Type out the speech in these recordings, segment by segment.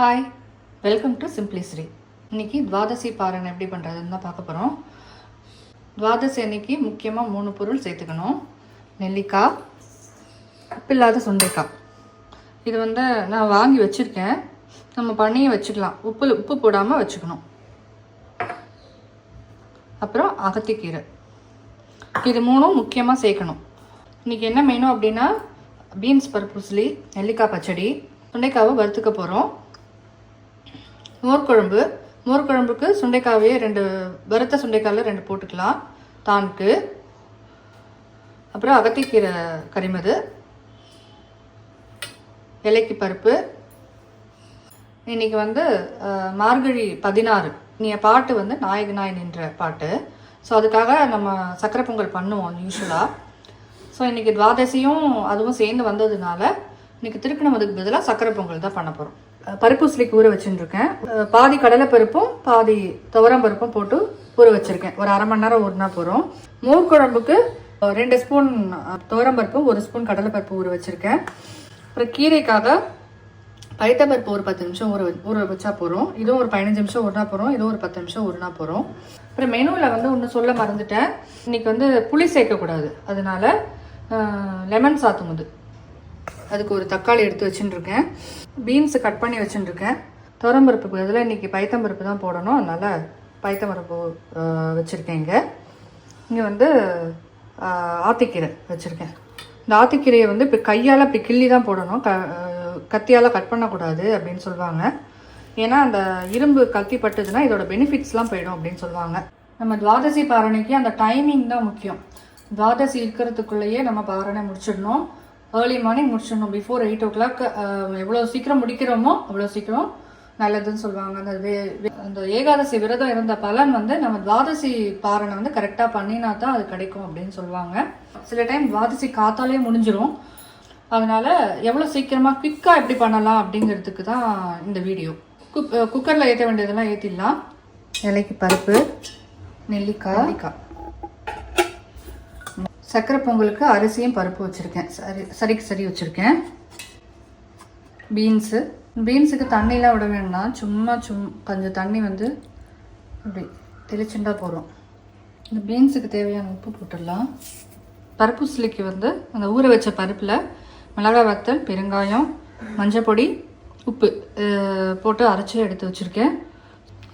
Hi, welcome to simply Sri. இன்றைக்கி துவாதசி பாரணை எப்படி பண்ணுறதுன்னு தான் பார்க்க போகிறோம். துவாதசி அன்னைக்கு முக்கியமாக 3 பொருள் சேர்த்துக்கணும். நெல்லிக்காய், உப்பில்லாத சுண்டைக்காய். இது நான் வாங்கி வச்சுருக்கேன். நம்ம பண்ணியே வச்சுக்கலாம். உப்பு போடாமல் வச்சுக்கணும். அப்புறம் அகத்திக்கீரை. இது 3 முக்கியமாக சேர்க்கணும். இன்றைக்கி என்ன மெனு அப்படின்னா, பீன்ஸ் பருப்புஸ்லி, நெல்லிக்காய் பச்சடி, சுண்டைக்காவை வறுத்துக்க போகிறோம். மோர் குழம்புக்கு சுண்டைக்காவே 2 வறுத்த சுண்டைக்காயில் 2 போட்டுக்கலாம் தானுக்கு. அப்புறம் அகத்திக்கீரை கரிமது, இலைக்கு பருப்பு. இன்றைக்கி மார்கழி 16 நீ பாட்டு நாயக நாய் நின்ற பாட்டு. ஸோ அதுக்காக நம்ம சக்கரை பொங்கல் பண்ணுவோம் யூஸ்வலாக. ஸோ இன்றைக்கி துவாதசியும் அதுவும் சேர்ந்து வந்ததுனால இன்றைக்கி திருக்கணமதுக்கு பதிலாக சக்கரை பொங்கல் தான் பண்ண போகிறோம். பருப்பு உசிலிக்கு ஊற வச்சுருக்கேன். பாதி கடலை பருப்பும் பாதி துவரம் பருப்பும் போட்டு ஊற வச்சுருக்கேன். ஒரு அரை மணி நேரம் ஊறினா போகிறோம். மோர் குழம்புக்கு 2 ஸ்பூன் துவரம் பருப்பும் 1 ஸ்பூன் கடலை பருப்பு ஊற வச்சுருக்கேன். அப்புறம் கீரைக்காக பைத்தம்பருப்பு ஒரு 10 நிமிஷம் ஊற வச்சா போகிறோம். இதுவும் ஒரு 15 நிமிஷம் ஊறினா போகிறோம். இதுவும் ஒரு 10 நிமிஷம் ஊறினா போகிறோம். அப்புறம் மெனுவில் ஒன்று சொல்ல மறந்துட்டேன். இன்றைக்கி புளி சேர்க்கக்கூடாது. அதனால லெமன் சாத்துமுது, அதுக்கு ஒரு தக்காளி எடுத்து வச்சுட்டுருக்கேன். பீன்ஸு கட் பண்ணி வச்சுட்டுருக்கேன். துவரம்பருப்புக்கு பதிலாக இன்றைக்கி பைத்தம்பருப்பு தான் போடணும். அதனால் பைத்தம்பருப்பு வச்சுருக்கேன். இங்கே ஆத்திக்கீரை வச்சுருக்கேன். இந்த ஆத்திக்கீரையை இப்போ கையால் இப்படி கிள்ளி தான் போடணும். கத்தியால் கட் பண்ணக்கூடாது அப்படின்னு சொல்லுவாங்க. ஏன்னா அந்த இரும்பு கத்தி பட்டுதுன்னா இதோட பெனிஃபிட்ஸ்லாம் போயிடும் அப்படின்னு சொல்லுவாங்க. நம்ம துவாதசி பாரணைக்கு அந்த டைமிங் தான் முக்கியம். துவாதசி இருக்கிறதுக்குள்ளேயே நம்ம பாரணை முடிச்சிடணும். ஏர்லி மார்னிங் முடிச்சிடணும். Before 8 o'clock. எவ்வளோ சீக்கிரம் முடிக்கிறோமோ அவ்வளோ சீக்கிரம் நல்லதுன்னு சொல்லுவாங்க. அந்த ஏகாதசி விரதம் இருந்த பலன் நம்ம துவாதசி பாரணை கரெக்டாக பண்ணினா தான் அது கிடைக்கும் அப்படின்னு சொல்லுவாங்க. சில டைம் துவாதசி காத்தாலே முடிஞ்சிடும். அதனால எவ்வளோ சீக்கிரமாக குயிக்காக எப்படி பண்ணலாம் அப்படிங்கிறதுக்கு தான் இந்த வீடியோ. குக்கரில் ஏற்ற வேண்டியதெல்லாம் ஏற்றிடலாம். இலைக்கு பருப்பு, நெல்லிக்காய், சக்கரை பொங்கலுக்கு அரிசியும் பருப்பு வச்சுருக்கேன். சரி வச்சுருக்கேன். பீன்ஸுக்கு தண்ணிலாம் விட வேண்டாம். சும்மா கொஞ்சம் தண்ணி அப்படி தெளிச்சுண்டா போகிறோம். இந்த பீன்ஸுக்கு தேவையான உப்பு போட்டுடலாம். பருப்பு உசிலிக்கு அந்த ஊற வச்ச பருப்பில் மிளகாய் வத்தல், பெருங்காயம், மஞ்சள் பொடி, உப்பு போட்டு அரைச்சி எடுத்து வச்சுருக்கேன்.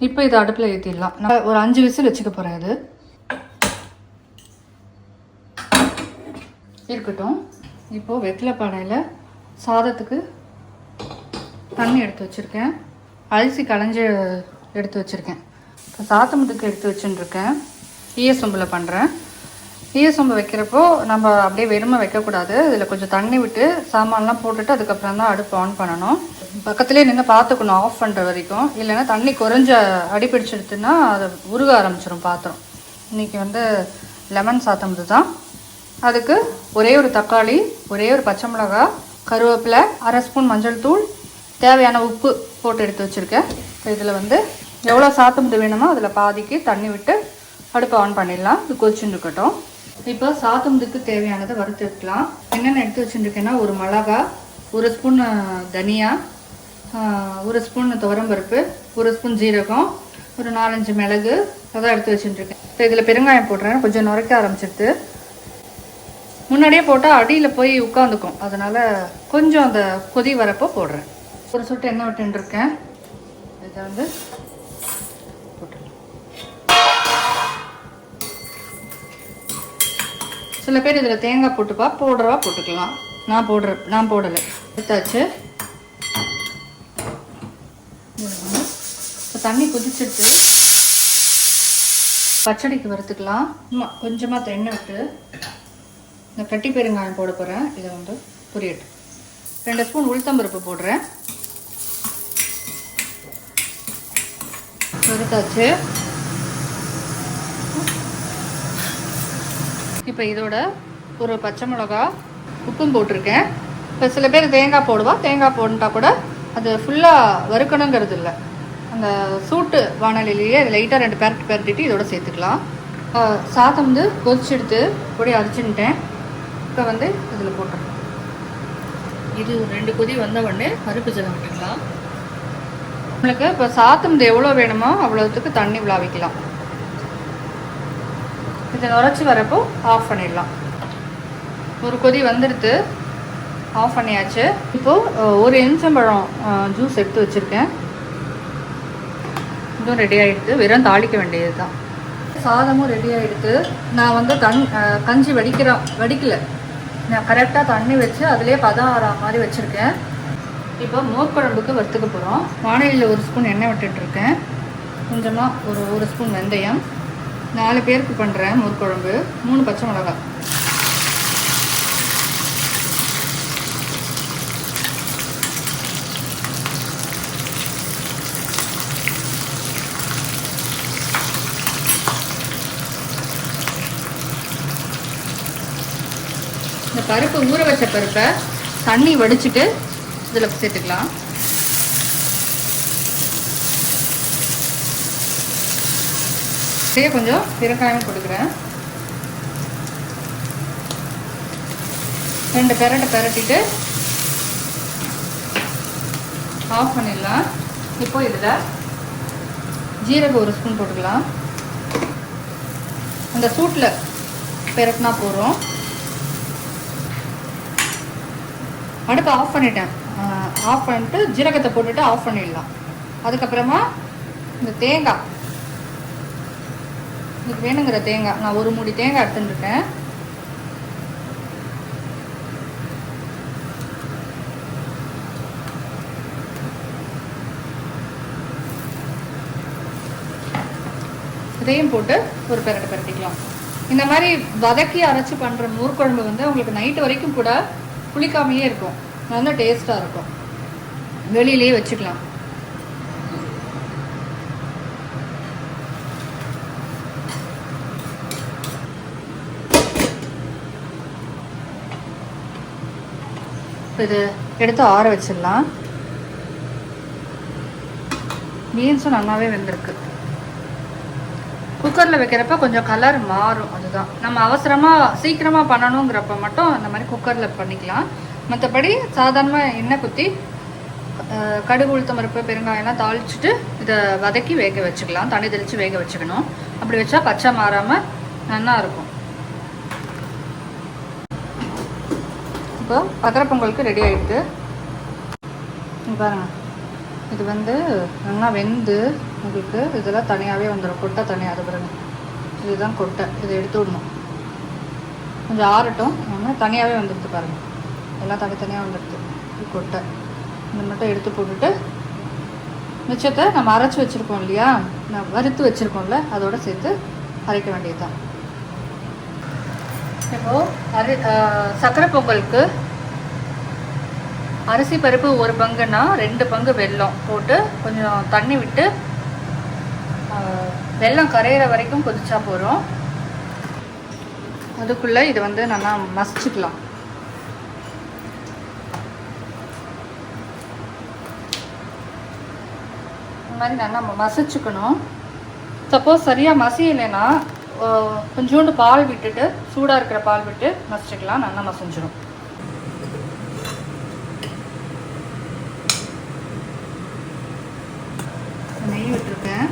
இப்போ இதை அடுப்பில் ஏற்றிடலாம். நான் ஒரு 5 விசில் வச்சுக்க போகிறேன். இது இருக்கட்டும். இப்போது வெற்றிலை பானையில் சாதத்துக்கு தண்ணி எடுத்து வச்சுருக்கேன். அரிசி களைஞ்சி எடுத்து வச்சுருக்கேன். இப்போ சாத்தமுதுக்கு எடுத்து வச்சுட்டுருக்கேன். ஈயசொம்பில் பண்ணுறேன். ஈயசொம்பு வைக்கிறப்போ நம்ம அப்படியே வெறுமை வைக்கக்கூடாது. இதில் கொஞ்சம் தண்ணி விட்டு சாமான்லாம் போட்டுட்டு அதுக்கப்புறம் தான் அடுப்பு ஆன் பண்ணணும். பக்கத்துலேயே நின்று பார்த்துக்கணும் ஆஃப் பண்ணுற வரைக்கும். இல்லைன்னா தண்ணி குறைஞ்ச அடிப்பிடிச்சிடுத்துன்னா அதை உருக ஆரம்பிச்சிடும் பாத்திரம். இன்றைக்கி லெமன் சாத்தமுது தான். அதுக்கு ஒரே ஒரு தக்காளி, ஒரே ஒரு பச்சை மிளகாய், கருவேப்பிலை, அரை ஸ்பூன் மஞ்சள் தூள், தேவையான உப்பு போட்டு எடுத்து வச்சுருக்கேன். இதில் எவ்வளோ சாத்தமுது வேணுமோ அதில் பாதிக்கு தண்ணி விட்டு அடுப்பை ஆன் பண்ணிடலாம். இது கொதிச்சுட்டு இருக்கட்டும். இப்போ சாத்தமுதுக்கு தேவையானதை வறுத்து எடுக்கலாம். என்னென்ன எடுத்து வச்சுருக்கேன்னா, ஒரு மிளகாய், 1 ஸ்பூன் தனியா, 1 ஸ்பூன் துவரம்பருப்பு, 1 ஸ்பூன் ஜீரகம், ஒரு 4-5 மிளகு, அதான் எடுத்து வச்சுட்டுருக்கேன். இப்போ இதில் பெருங்காயம் போடுறேன். கொஞ்சம் நுரைக்க ஆரம்பிச்சிடுது. முன்னாடியே போட்டால் அடியில் போய் உட்காந்துக்கும். அதனால் கொஞ்சம் அந்த கொதி வரப்போ போடுறேன். ஒரு சொட்டு எண்ணெய் விட்டுருக்கேன். இதை போட்டுடலாம். சில பேர் இதில் தேங்காய் போடுறவா போட்டுக்கலாம். நான் போடலை. எடுத்தாச்சு. இப்போ தண்ணி கொதிச்சிட்டு பச்சடிக்கு வறுத்துக்கலாம். கொஞ்சமாக எண்ணெய் விட்டு இந்த கட்டி பெருங்காயம் போட போகிறேன். இதை புரியட்டும். 2 ஸ்பூன் உளுத்தம்பருப்பு போடுறேன். வறுத்தாச்சு. இப்போ இதோட ஒரு பச்சை மிளகா, உப்பும் போட்டிருக்கேன். இப்போ சில பேர் தேங்காய் போடுவா. தேங்காய் போட்டுட்டா கூட அது ஃபுல்லாக வறுக்கணுங்கிறது இல்லை. அந்த சூட்டு வானலிலேயே லைட்டாக 2 பெரட்டிட்டு இதோட சேர்த்துக்கலாம். சாதம் கொதிச்சு எடுத்து பொடி அரைச்சுட்டேன். இப்போ இதில் போட்டுருக்கோம். இது 2 கொதி வந்த உடனே பருப்பு ஜலம் விட்டுக்கலாம். உங்களுக்கு இப்போ சாத்தும் எவ்வளோ வேணுமோ அவ்வளோத்துக்கு தண்ணி விளாவிக்கலாம். இதை நுரைச்சி வரப்போ ஆஃப் பண்ணிடலாம். ஒரு கொதி வந்துடுது, ஆஃப் பண்ணியாச்சு. இப்போது ஒரு எலுமிச்சம்பழம் ஜூஸ் எடுத்து வச்சுருக்கேன். இதுவும் ரெடி ஆகிடுது, வெறும் தாளிக்க வேண்டியது தான். சாதமும் ரெடி ஆகிடுது. நான் வந்து கஞ்சி வடிக்கலை, நான் கரெக்டாக தண்ணி வச்சு அதுலேயே பதம் ஆற மாதிரி வச்சுருக்கேன். இப்போ மோர் குழம்புக்கு வறுத்துக்க போகிறோம். வானலியில் 1 ஸ்பூன் எண்ணெய் விட்டுட்டுருக்கேன். கொஞ்சமாக ஒரு ஸ்பூன் வெந்தயம். 4 பேருக்கு பண்ணுறேன் மோர் குழம்பு. 3 பச்சை மிளகாய். இந்த பருப்பு ஊற வச்ச பருப்பை தண்ணி வடிச்சிட்டு இதில் சேர்த்துக்கலாம். கொஞ்சம் பெருங்காயம் கொடுக்குறேன். 2 பெரட்டிட்டு ஆஃப் பண்ணிடலாம். இப்போ இதில் ஜீரகம் 1 ஸ்பூன் போட்டுக்கலாம். அந்த சூட்டில் பெரட்டினா போகிறோம். அடுப்பு ஆஃப் பண்ணிட்டேன். ஆஃப் பண்ணிட்டு ஜீரகத்தை போட்டுட்டு ஆஃப் பண்ணிடலாம். அதுக்கப்புறமா இந்த தேங்காய், இதுக்கு வேணுங்கிற தேங்காய் நான் 1 மூடி தேங்காய் எடுத்துட்டுருக்கேன். இதையும் போட்டு ஒரு பெரட்டிக்கலாம். இந்த மாதிரி வதக்கி அரைச்சி பண்ணுற மோர் குழம்பு வந்து உங்களுக்கு நைட்டு வரைக்கும் கூட புளிக்காமையே இருக்கும், நல்லா டேஸ்ட்டாக இருக்கும். வெளியிலேயே வச்சுக்கலாம். இது எடுத்து ஆற வச்சிடலாம். பீன்ஸும் நல்லாவே வெந்திருக்கு. குக்கரில் வைக்கிறப்ப கொஞ்சம் கலர் மாறும், அதுதான். நம்ம அவசரமாக சீக்கிரமாக பண்ணணுங்கிறப்ப மட்டும் அந்த மாதிரி குக்கரில் பண்ணிக்கலாம். மற்றபடி சாதாரணமாக எண்ணெய் குத்தி கடுகு, உளுத்தம் பருப்பு, பெருங்காயம்லாம் தாளிச்சுட்டு இதை வதக்கி வேக வச்சுக்கலாம். தண்ணி தெளித்து வேக வச்சுக்கணும். அப்படி வச்சா பச்சை மாறாமல் நல்லா இருக்கும். இப்போ பத்திர பொங்கலுக்கு ரெடி ஆகிடுது. பாருங்கள், இது வந்து நல்லா வெந்து உங்களுக்கு இதெல்லாம் தனியாகவே வந்துடும். கொட்டை தனியாக, அது பாருங்க, இதுதான் கொட்டை. இதை எடுத்து விடணும், கொஞ்சம் ஆறட்டும். தனியாகவே வந்துடுது பாருங்கள், எல்லாம் தனித்தனியாக வந்துடுது. இது கொட்டை. இந்த மட்டும் எடுத்து போட்டுட்டு மிச்சத்தை நம்ம அரைச்சி வச்சுருக்கோம் இல்லையா, நான் வறுத்து வச்சுருக்கோம்ல, அதோடு சேர்த்து அரைக்க வேண்டியது தான். இப்போது சக்கரை பொங்கலுக்கு அரிசி பருப்பு 1 பங்குன்னா 2 பங்கு வெல்லம் போட்டு கொஞ்சம் தண்ணி விட்டு வெல்லம் கரையிற வரைக்கும் கொதிச்சா போகிறோம். அதுக்குள்ளே இதை வந்து நல்லா மசிச்சுக்கலாம். இந்த மாதிரி நல்லா மசிச்சுக்கணும். சப்போஸ் சரியாக மசியலைன்னா கொஞ்சோண்டு பால் விட்டுட்டு, சூடாக இருக்கிற பால் விட்டு மசிச்சுக்கலாம். நல்லா மசிஞ்சிடும். நெய் விட்டுருக்கேன்.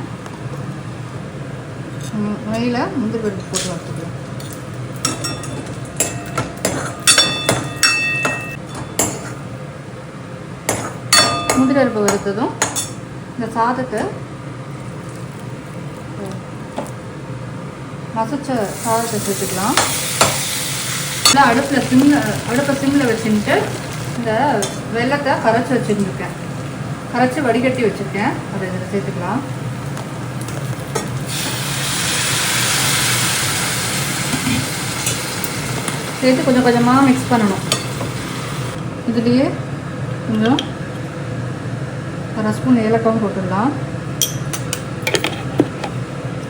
நெய்யில் முந்திரி பருப்பு போட்டு வறுத்துக்கலாம். முந்திரி பருப்பு வறுத்ததும் இந்த சாதத்தை, மசிச்ச சாதத்தை சேர்த்துக்கலாம். இல்லை அடுப்பை சிம்மில் வச்சுட்டு இந்த வெல்லத்தை கரைச்சி வச்சுருந்துருக்கேன். கரைச்சி வடிகட்டி வச்சுருக்கேன், அதை இதில் சேர்த்துக்கலாம். சேர்த்து கொஞ்சம் கொஞ்சமாக மிக்ஸ் பண்ணணும். இதுலேயே கொஞ்சம் 1 ஸ்பூன் ஏலக்காவும் போட்டுடலாம்.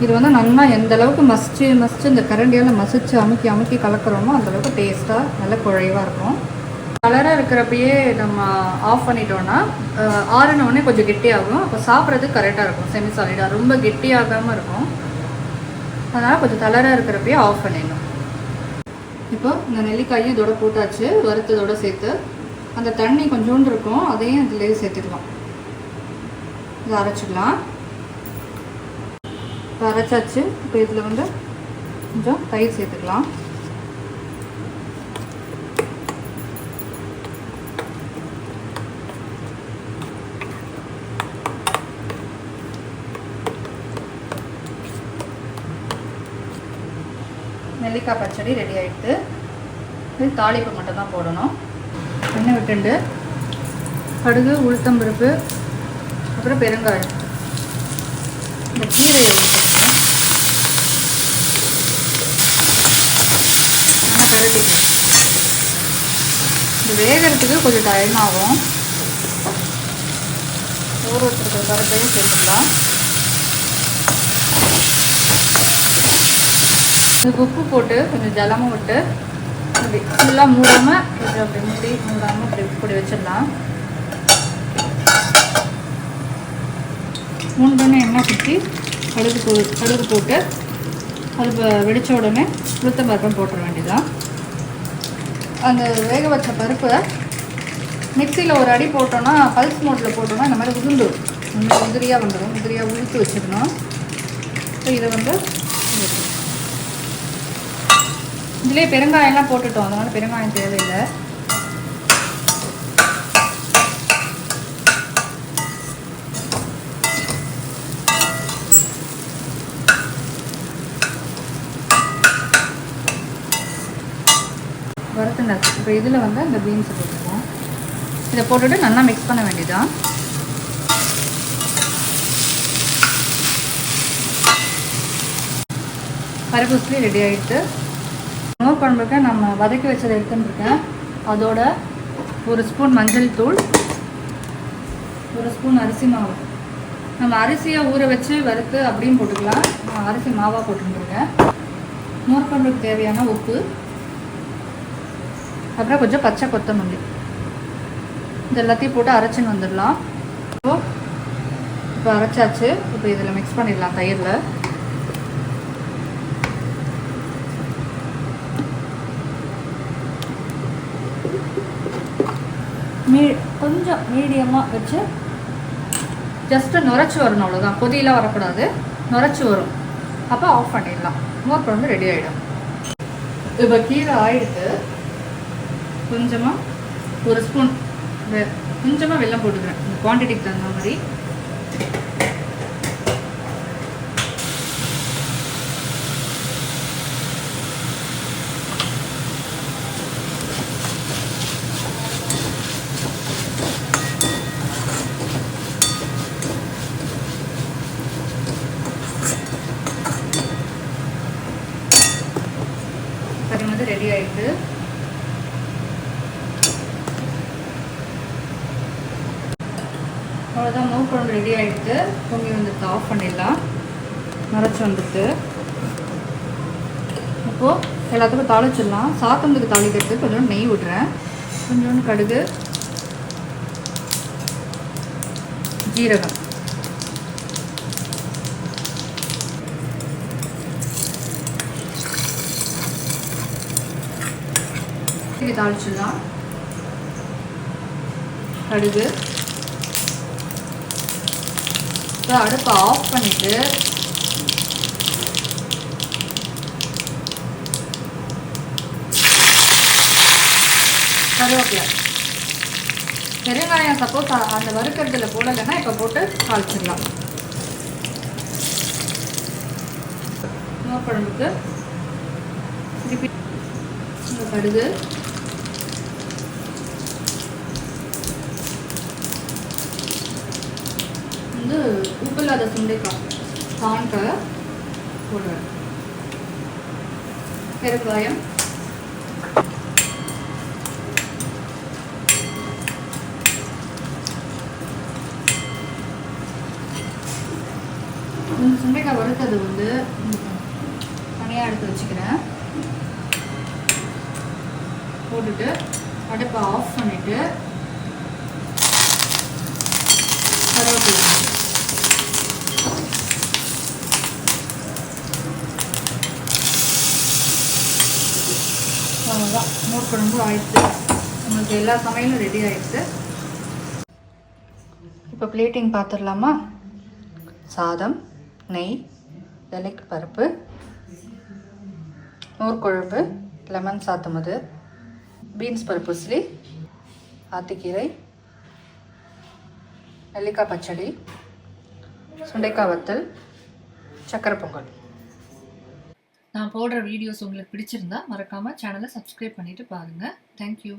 இது வந்து நல்லா எந்த அளவுக்கு மசிச்சு இந்த கரண்டியால் மசிச்சு அமுக்கி கலக்கிறோமோ அந்தளவுக்கு டேஸ்ட்டாக நல்ல குழைவாக இருக்கும். கலராக இருக்கிறப்பயே நம்ம ஆஃப் பண்ணிட்டோன்னா ஆறினோடனே கொஞ்சம் கெட்டியாகும். அப்போ சாப்பிட்றதுக்கு கரெக்டாக இருக்கும், செமி சாலிடாக, ரொம்ப கெட்டியாகாமல் இருக்கும். அதனால் கொஞ்சம் கலராக இருக்கிறப்பயே ஆஃப் பண்ணிடணும். இப்போ இந்த நெல்லிக்காயும் இதோட போட்டாச்சு, வறுத்ததோடு சேர்த்து. அந்த தண்ணி கொஞ்சோண்டு இருக்கும், அதையும் இதிலேயே சேர்த்துக்கலாம். இதை அரைச்சிக்கலாம். இப்போ அரைச்சாச்சு. இப்போ இதில் வந்து கொஞ்சம் தயிர் சேர்த்துக்கலாம். நெல்லிக்காய் பச்சடி ரெடி ஆகிடுது. இது தாளிப்பு மட்டும் தான் போடணும். எண்ணெய் விட்டுண்டு கடுகு, உளுத்தம்பருப்பு, அப்புறம் பெருங்காயம், இந்த கீரையை ஊற்றிக்கணும். நல்லா கரட்டிக்கணும். இது வேகிறதுக்கு கொஞ்சம் டைம் ஆகும். ஊற வச்சுருக்கிற பருப்பையும் சேர்த்துக்கலாம். இதுக்கு உப்பு போட்டு கொஞ்சம் ஜலமும் விட்டு அப்படி ஃபுல்லாக மூடாமல் கொஞ்சம் அப்படி மூடாமல் அப்படி வச்சிடலாம். மூணுடனே எண்ணெய் சுற்றி கடுகு போட்டு அது வெடித்த உடனே உளுத்தம் பருப்பும் போட்டுற வேண்டியதான். அந்த வேக வச்ச பருப்பை மிக்சியில் ஒரு அடி போட்டோன்னா, பல்ஸ் மோட்டில் போட்டோன்னா இந்த மாதிரி உதிர்ந்துடும். இந்த உதிரியாக வந்துடும். உதிரியாக உளுத்து வச்சுக்கணும். ஸோ இதை வந்து இதிலே பெருங்காயம்லாம் போட்டுட்டோம், அதனால் பெருங்காயம் தேவையில்லை. வறுத்துனாச்சு. இப்போ இதில் வந்து இந்த பீன்ஸை போட்டுருவோம். இதை போட்டுட்டு நல்லா மிக்ஸ் பண்ண வேண்டியதான். பருப்பு ரெடி ஆகிட்டு மோர் குழம்புக்கு நம்ம வதக்கி வச்சதை எடுத்துட்டுருக்கேன். அதோட 1 ஸ்பூன் மஞ்சள் தூள், 1 ஸ்பூன் அரிசி மாவு. நம்ம அரிசியை ஊற வச்சு வறுத்து அப்படியும் போட்டுக்கலாம். நான் அரிசி மாவாக போட்டுருக்கேன். மோர் குழம்புக்கு தேவையான உப்பு, அப்புறம் கொஞ்சம் பச்சை கொத்தமல்லி, இது எல்லாத்தையும் போட்டு அரைச்சின்னு வந்துடலாம். இப்போ அரைச்சாச்சு. இப்போ இதில் மிக்ஸ் பண்ணிடலாம் தயிரில். கொஞ்சம் மீடியமாக வச்சு ஜஸ்ட்டு நுரைச்சி வரணும், அவ்வளோதான். கொதியெலாம் வரக்கூடாது, நுரைச்சி வரும். அப்போ ஆஃப் பண்ணிடலாம். மோர் குழம்பு ரெடி ஆகிடும். இப்போ கீரை ஆகிடுத்து. கொஞ்சமாக 1 ஸ்பூன் கொஞ்சமாக வெல்லம் போட்டுக்கிறேன், இந்த குவான்டிட்டிக்கு தகுந்த மாதிரி. கறி வந்து ரெடி ஆகிடுது. அவ்வளோதான், மோர் குழம்பு ரெடி ஆகிடுது. பொங்கி வந்துட்டு ஆஃப் பண்ணிடலாம். நரைச்சி வந்துட்டு இப்போது எல்லாத்துக்கும் தாளிச்சிடலாம். சாத்தம்புக்கு தாளிக்கிறதுக்கு கொஞ்சம் நெய் விட்றேன். கொஞ்சோண்டு கடுகு, ஜீரகம், தாளிச்சிடலாம். கடுகு. இப்போ அடுப்பை ஆஃப் பண்ணிவிட்டு கருவேப்பிலை, பெருங்காயம் சப்போஸ் அந்த வறுக்கிறதுல போடலைன்னா இப்போ போட்டு தாளிச்சிடலாம். மோர் குழம்புக்கு திருப்பி கடுகு, வந்து உப்பு இல்லாத சுண்டைக்காய் கான்காய் போடுவேன். பெருங்காயம், சுண்டைக்காய் வறுத்தது வந்து தனியாக எடுத்து வச்சுக்கிறேன். போட்டுட்டு அடுப்பை ஆஃப் பண்ணிவிட்டு கருவேப்பிலை, அவ்வளோதான். மோர் குழம்பு ஆயிடுச்சு. உங்களுக்கு எல்லா சமையலும் ரெடி ஆயிடுச்சு. இப்போ பிளேட்டிங் பார்த்துடலாமா? சாதம், நெய், இலைக்கு பருப்பு, மோர் குழம்பு, லெமன் சாத்துமது, பீன்ஸ் பருப்பு உசிலி, ஆத்திக்கீரை, நெல்லிக்காய் பச்சடி, சுண்டைக்காய் வத்தல், சக்கரை பொங்கல். நான் போடுற வீடியோஸ் உங்களுக்கு பிடிச்சிருந்தா மறக்காமல் சேனலை சப்ஸ்கிரைப் பண்ணிவிட்டு பாருங்கள். தேங்க்யூ.